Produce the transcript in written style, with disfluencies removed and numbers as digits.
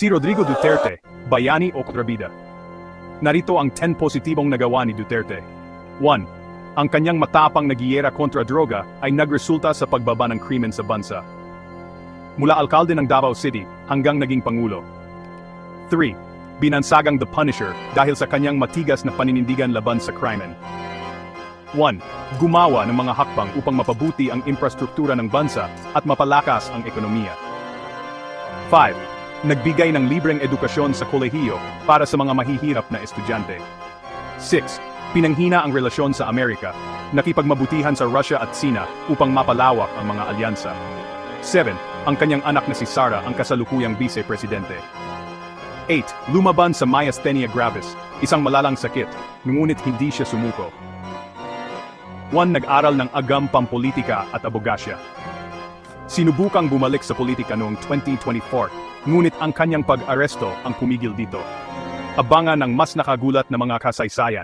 Si Rodrigo Duterte, bayani o kontrabida? Narito ang 10 positibong nagawa ni Duterte. 1. Ang kanyang matapang na giyera kontra droga ay nagresulta sa pagbaba ng krimen sa bansa. Mula alkalde ng Davao City hanggang naging pangulo. 3. Binansagang The Punisher dahil sa kanyang matigas na paninindigan laban sa krimen. 1. Gumawa ng mga hakbang upang mapabuti ang infrastruktura ng bansa at mapalakas ang ekonomiya. 5. Nagbigay ng libreng edukasyon sa kolehiyo para sa mga mahihirap na estudyante. 6. Pinanghina ang relasyon sa Amerika, nakipagmabutihan sa Russia at Sina upang mapalawak ang mga alyansa. 7. Ang kanyang anak na si Sara ang kasalukuyang vice-presidente. 8. Lumaban sa myasthenia gravis, isang malalang sakit, ngunit hindi siya sumuko. 1. Nag-aral ng agam pampolitika at abogasya. Sinubukang bumalik sa politika noong 2024, ngunit ang kanyang pag-aresto ang pumigil dito. Abangan ng mas nakagulat na mga kasaysayan.